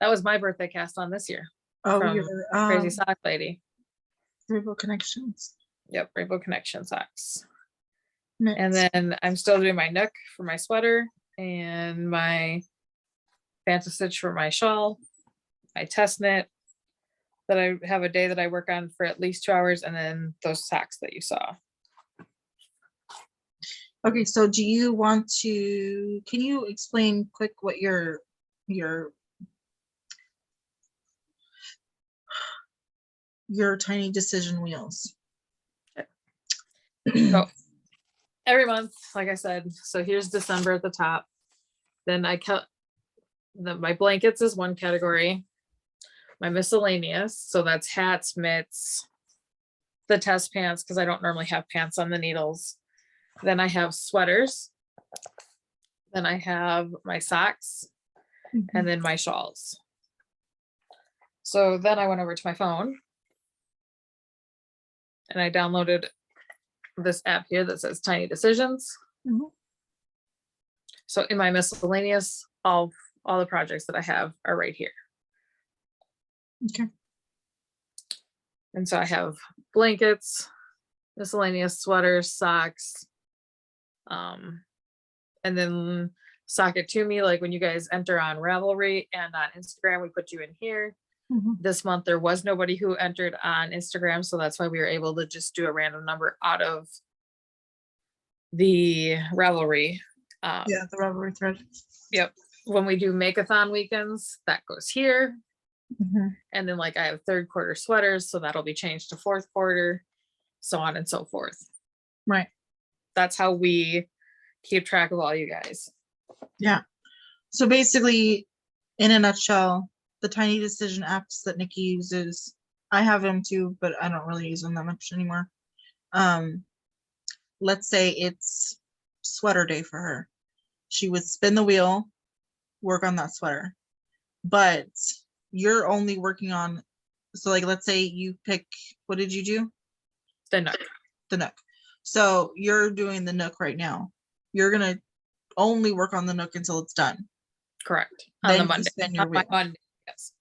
that was my birthday cast on this year Oh, from your Crazy Sock Lady. Rainbow Connections. Yep, Rainbow Connection socks. Mitts. And then I'm still doing my nook for my sweater, and my Fanta Stitch for my shawl, my test knit that I have a day that I work on for at least 2 hours, and then those socks that you saw. Okay, so do you want to, can you explain quick what your Tiny Decision wheels? So every month, like I said, so here's December at the top. Then I cut my blankets is one category. My miscellaneous, so that's hats, mitts, the test pants, because I don't normally have pants on the needles. Then I have sweaters. Then I have my socks, and then my shawls. So then I went over to my phone and I downloaded this app here that says Tiny Decisions. Mhm. So in my miscellaneous, all the projects that I have are right here. Okay. And so I have blankets, miscellaneous, sweaters, socks, and then sock it to me. Like when you guys enter on Ravelry and on Instagram, we put you in here. Mhm. This month there was nobody who entered on Instagram, so that's why we were able to just do a random number out of the Ravelry. Yeah, the Ravelry thread. Yep. When we do make-a-thon weekends, that goes here. Mhm. And then like I have 3rd quarter sweaters, so that'll be changed to 4th quarter, so on and so forth. Right. That's how we keep track of all you guys. Yeah. So basically, in a nutshell, the Tiny Decision apps that Nicci uses, I have them too, but I don't really use them that much anymore. Let's say it's sweater day for her. She would spin the wheel, work on that sweater. But you're only working on, so like let's say you pick, what did you do? The nook. The nook. So you're doing the nook right now. You're gonna only work on the nook until it's done. Correct. Then On the you Monday. spin your On my wheel. Monday, yes.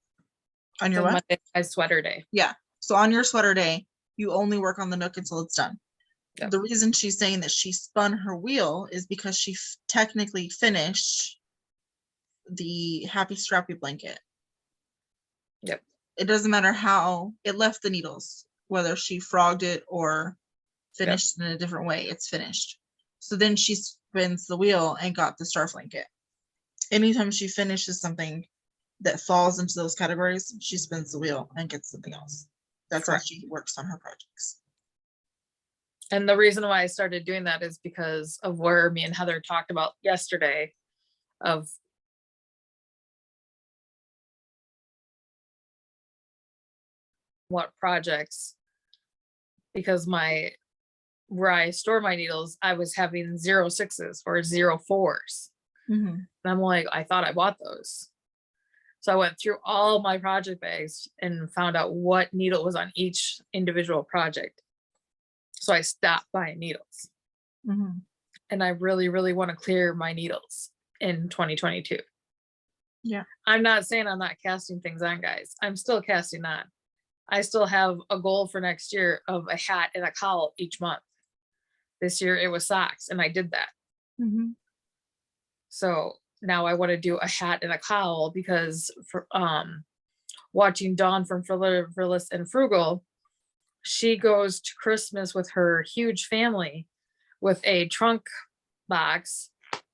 On your So what? Monday is sweater day. Yeah. So on your sweater day, you only work on the nook until it's done. Yep. The reason she's saying that she spun her wheel is because she technically finished the happy strappy blanket. Yep. It doesn't matter how it left the needles, whether she frogged it or finished in a different way, it's finished. So then she spins the wheel and got the star blanket. Anytime she finishes something that falls into those categories, she spins the wheel and gets something else. That's Correct. how she works on her projects. And the reason why I started doing that is because of where me and Heather talked about yesterday of what projects, because where I store my needles, I was having 06s or 04s. Mm-hmm. And I'm like, I thought I bought those. So I went through all my project bags and found out what needle was on each individual project. So I stopped buying needles. Mm-hmm. And I really, really want to clear my needles in 2022. Yeah. I'm not saying I'm not casting things on, guys. I'm still casting on. I still have a goal for next year of a hat and a cowl each month. This year it was socks, and I did that. Mm-hmm. So now I want to do a hat and a cowl, because for watching Dawn from Frivolous and Frugal, she goes to Christmas with her huge family with a trunk box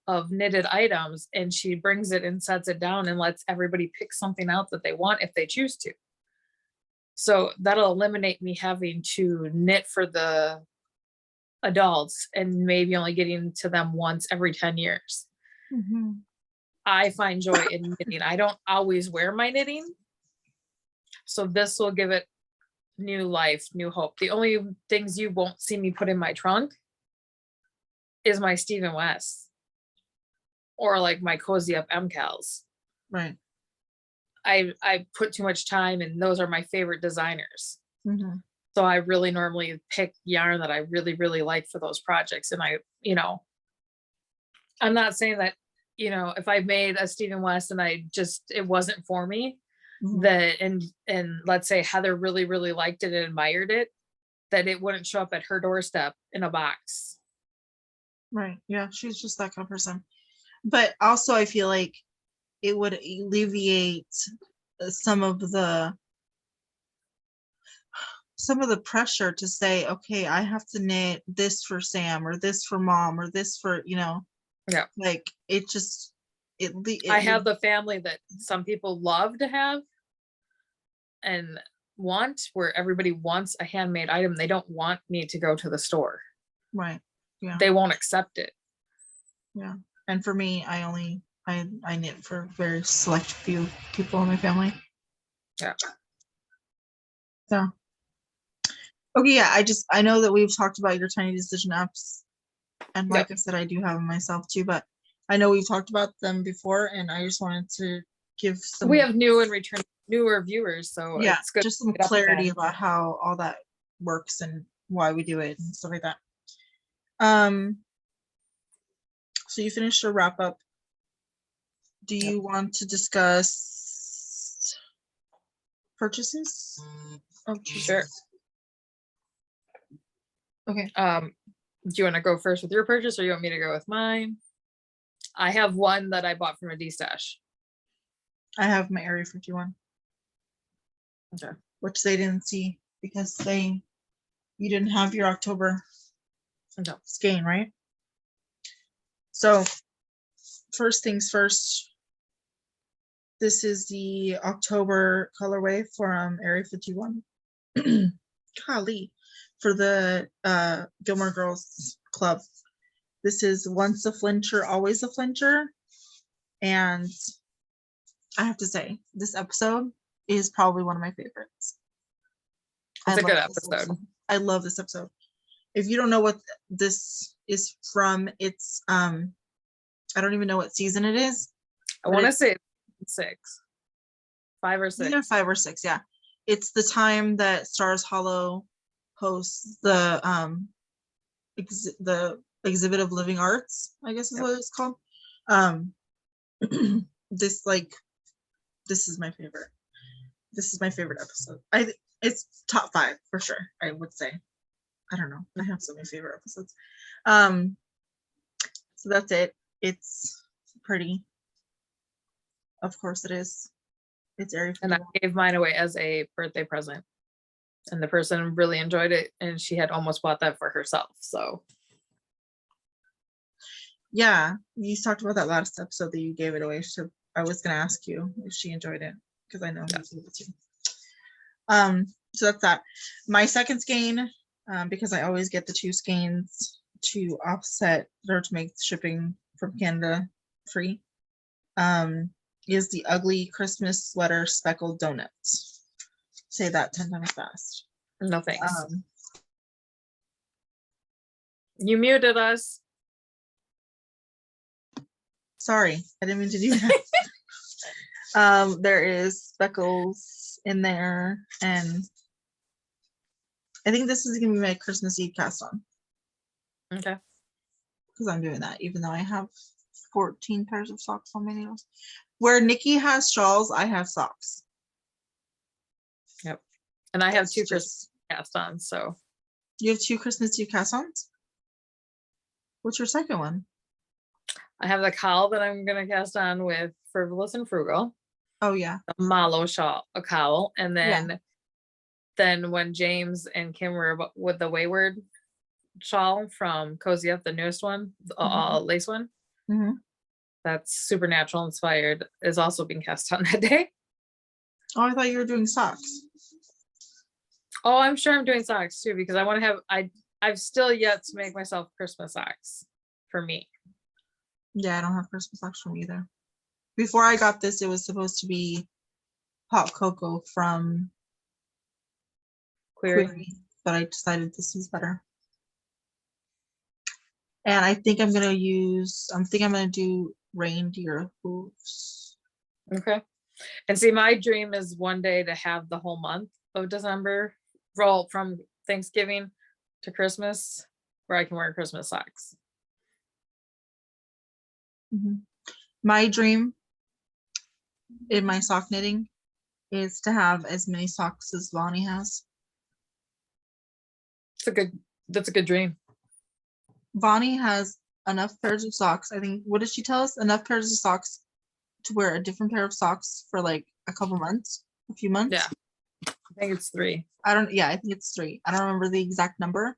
of knitted items, and she brings it and sets it down and lets everybody pick something out that they want if they choose to. So that'll eliminate me having to knit for the adults and maybe only getting to them once every 10 years. Mm-hmm. I find joy in knitting. I don't always wear my knitting, so this will give it new life, new hope. The only things you won't see me put in my trunk is my Stephen West or like my Cozy Up KALs. Right. I put too much time, and those are my favorite designers. Mm-hmm. So I really normally pick yarn that I really, really like for those projects. And I'm not saying that, if I made a Stephen West and it wasn't for me, Mm-hmm. that, and let's say Heather really, really liked it and admired it, that it wouldn't show up at her doorstep in a box. Right. Yeah, she's just that kind of person. But also I feel like it would alleviate some of the pressure to say, okay, I have to knit this for Sam or this for Mom or this for, Yeah. like it I have the family that some people love to have and want, where everybody wants a handmade item. They don't want me to go to the store. Right. Yeah. They won't accept it. Yeah. And for me, I knit for very select few people in my family. Yeah. So okay, yeah, I know that we've talked about your tiny decision apps, and like I said, I do have them myself too, but I know we've talked about them before, and I just wanted to give some. We have newer viewers, so yeah, it's good. just some clarity about how all that works and why we do it and stuff like that. So you finished your wrap up. Do you want to discuss purchases? Oh, Sure. Okay. Do you want to go first with your purchase, or you want me to go with mine? I have one that I bought from a D-stash. I have my Area 51. Okay. Which they didn't see because you didn't have your October skein, right? So first things first, this is the October colorway from Area 51. Golly, for the Gilmore Girls Club. This is Once a Flincher, Always a Flincher. And I have to say, this episode is probably one of my favorites. It's a good episode. I love this episode. If you don't know what this is from, it's I don't even know what season it is. I want to say 5 or 6. Either 5 or 6, yeah. It's the time that Stars Hollow hosts the exhibit of living arts, I guess is what it's called. This is my favorite. This is my favorite episode. It's top 5 for sure, I would say. I don't know. I have so many favorite episodes. So that's it. It's pretty. Of course it is. It's Area 51. And I gave mine away as a birthday present. And the person really enjoyed it, and she had almost bought that for herself. So yeah, you talked about that last episode that you gave it away. So I was gonna ask you if she enjoyed it, because I know he's able to. So that's that. My second skein, because I always get the 2 skeins to offset or to make shipping from Canada free, is the Ugly Christmas Sweater Speckled Donuts. say that 10 times fast. No thanks. You muted us. Sorry, I didn't mean to do that. There is speckles in there, and I think this is gonna be my Christmas Eve cast on. Okay. Because I'm doing that, even though I have 14 pairs of socks on my nails. Where Nicci has shawls, I have socks. Yep. And I have It's two just- Christmas cast on, so You have 2 Christmas Eve cast-ons? What's your second one? I have the cowl that I'm gonna cast on with Frivolous and Frugal, Oh yeah. a mallow shawl, a cowl, and Yeah. then when James and Kim were with the Wayward shawl from Cozy Up, the newest one, the lace one, Mhm. that's supernatural inspired, is also being cast on that day. Oh, I thought you were doing socks. Oh, I'm sure I'm doing socks too, because I want to have, I've still yet to make myself Christmas socks for me. Yeah, I don't have Christmas socks from either. Before I got this, it was supposed to be hot cocoa from Query. but I decided this is better. And I think I'm gonna do reindeer hooves. Okay. And see, my dream is one day to have the whole month of December roll from Thanksgiving to Christmas where I can wear Christmas socks. My dream in my sock knitting is to have as many socks as Vonnie has. That's a good dream. Vonnie has enough pairs of socks. I think, what did she tell us? Enough pairs of socks to wear a different pair of socks for like a few months. Yeah. I think it's 3. I think it's 3. I don't remember the exact number,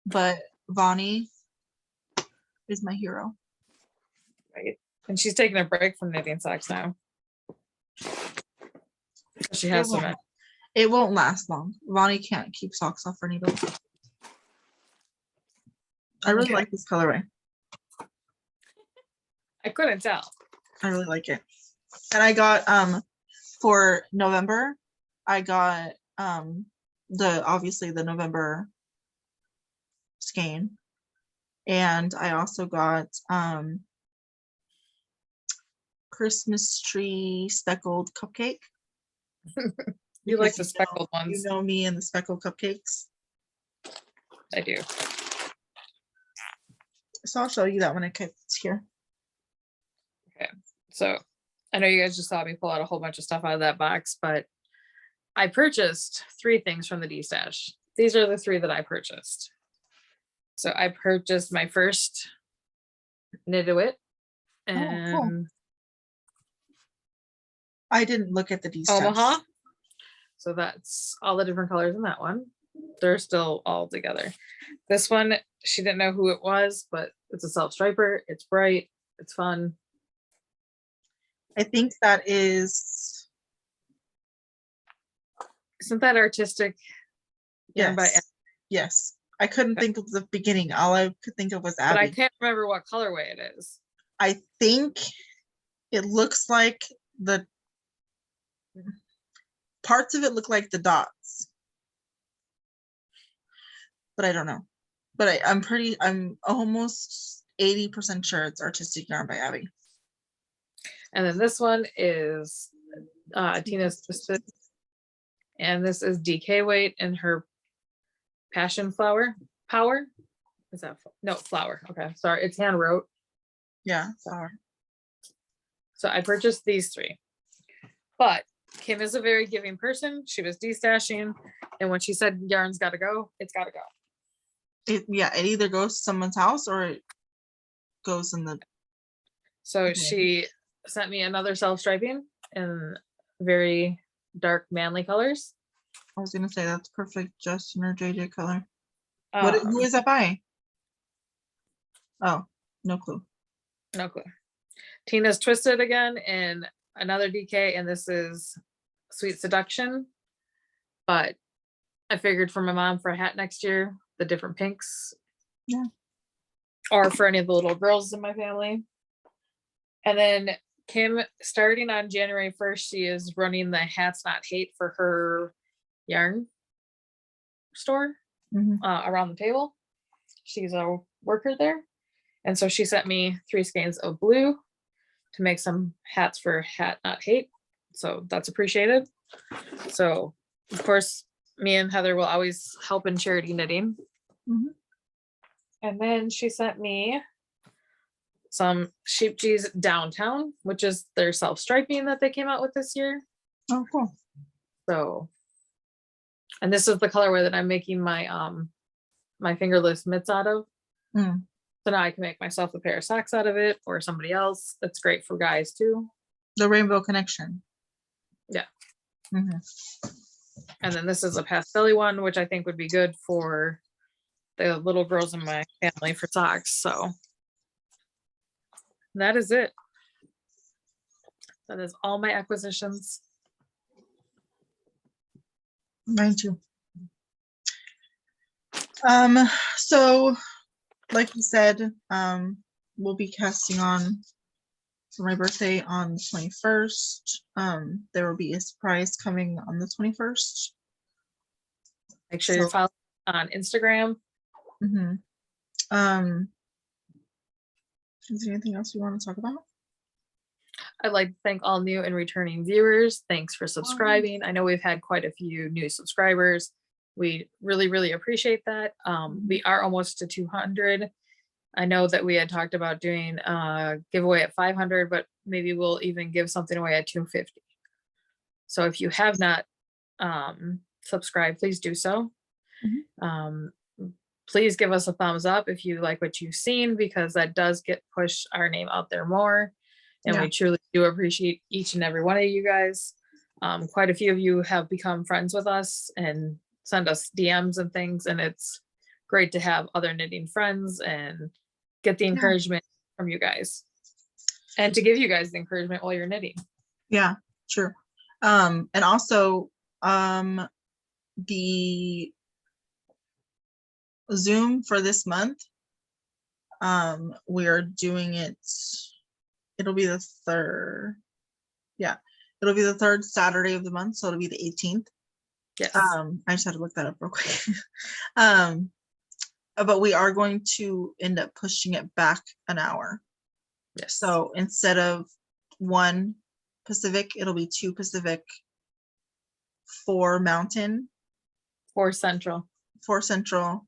but Vonnie is my hero. Right. And she's taking a break from knitting socks now. She has so many. It won't last long. Vonnie can't keep socks off her needle. I really like this colorway. I couldn't tell. I really like it. And I got for November, I got obviously the November skein. And I also got Christmas tree speckled cupcake. You like the speckled ones. You know me and the speckled cupcakes. I do. So I'll show you that when it gets here. Okay. So I know you guys just saw me pull out a whole bunch of stuff out of that box, but I purchased 3 things from the D stash. These are the 3 that I purchased. So I purchased my first Knit-A-Wit and cool. I didn't look at the D stash. Omaha. So that's all the different colors in that one. They're still all together. This one, she didn't know who it was, but it's a self-striper. It's bright. It's fun. I think that is. Isn't that artistic? Yes. Yes. I couldn't think of the beginning. All I could think of was Abby. But I can't remember what colorway it is. I think it looks like the parts of it look like the dots. But I don't know. But I'm almost 80% sure it's Artistic Yarn by Abby. And then this one is Tina's Twisted. And this is DK weight in her Passion Flower Power. Is that no flower? Okay, sorry, it's hand wrote. Yeah, flower. So I purchased these 3. But Kim is a very giving person. She was destashing, and when she said yarn's got to go, it's got to go. It either goes to someone's house or it goes in the. So she sent me another self-striping in very dark manly colors. I was gonna say that's perfect Justin or JJ color. Who Who is that by? Oh, no clue. No clue. Tina's Twisted again in another DK, and this is Sweet Seduction. But I figured for my mom for a hat next year, the different pinks. Yeah. Or for any of the little girls in my family. And then Kim, starting on January 1st, she is running the Hats Not Hate for her yarn store around the table. She's a worker there. And so she sent me 3 skeins of blue to make some hats for Hat Not Hate. So that's appreciated. So of course, me and Heather will always help in charity knitting. And then she sent me some Sheep G's Downtown, which is their self-striping that they came out with this year. Oh, cool. So, and this is the colorway that I'm making my my fingerless mitts out of. So now I can make myself a pair of socks out of it, or somebody else. That's great for guys too. The Rainbow Connection. Yeah. And then this is a pastel one, which I think would be good for the little girls in my family for socks. So that is it. That is all my acquisitions. Mine too. So like you said, we'll be casting on for my birthday on the 21st. There will be a surprise coming on the 21st. Make sure you're following on Instagram. Is there anything else you want to talk about? I'd like to thank all new and returning viewers. Thanks for subscribing. I know we've had quite a few new subscribers. We really, really appreciate that. We are almost to 200. I know that we had talked about doing a giveaway at 500, but maybe we'll even give something away at 250. So if you have not subscribed, please do so. Please give us a thumbs up if you like what you've seen, because that does push our name out there more. And we truly do appreciate each and every one of you guys. Quite a few of you have become friends with us and send us DMs and things. And it's great to have other knitting friends and get the encouragement from you guys. And to give you guys the encouragement while you're knitting. Yeah, true. And also the Zoom for this month, we are doing it, it'll be the third, it'll be the third Saturday of the month, so it'll be the 18th. Yes. I just had to look that up real quick. But we are going to end up pushing it back an hour. Yes. So instead of 1 Pacific, it'll be 2 Pacific, 4 Mountain, 4 Central, 4 Central,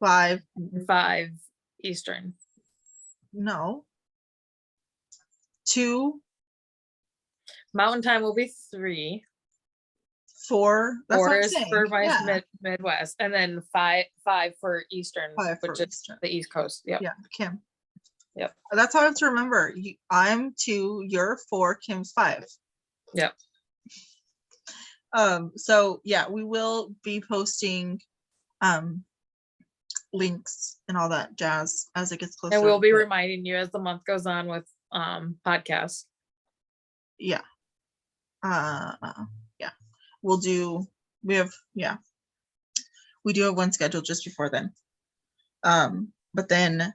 5 Eastern. No. 2 Mountain Time will be 3. 4. That's what I'm saying. For my Midwest, and then 5 for Eastern, which is the East Coast. Yep. Yeah, Kim. Yep. That's how I have to remember. I'm 2, you're 4, Kim's 5. Yep. So yeah, we will be posting links and all that jazz as it gets closer. And we'll be reminding you as the month goes on with podcasts. Yeah. We'll do, we do have one scheduled just before then. But then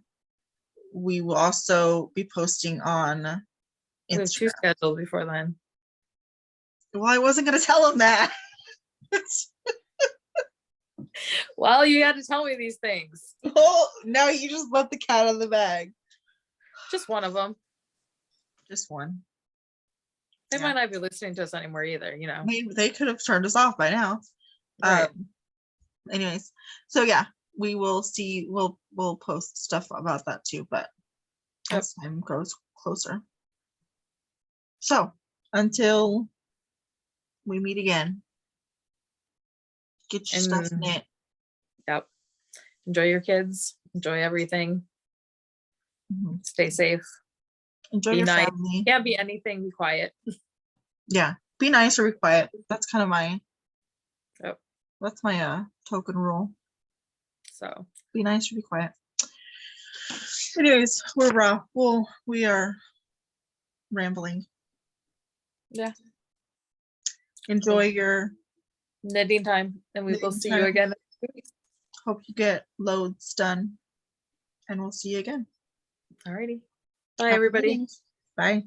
we will also be posting on Instagram. We have 2 scheduled before then. Well, I wasn't going to tell him that. Well, you had to tell me these things. Oh, now you just let the cat out of the bag. Just one of them. Just one. They might not be listening to us anymore either, you know. They could have turned us off by now. Right. Anyways, so yeah, we will see. We'll post stuff about that too, but as time grows closer. So until we meet again, get your stuff knit. Yep. Enjoy your kids. Enjoy everything. Stay safe. Enjoy your family. Can't be anything. Be quiet. Yeah, be nice or be quiet. That's kind of my. Yep. That's my token rule. So be nice or be quiet. Anyways, we are rambling. Yeah. Enjoy your knitting time, and we will see you again next week. Hope you get loads done, and we'll see you again. Alrighty. Bye, everybody. Bye.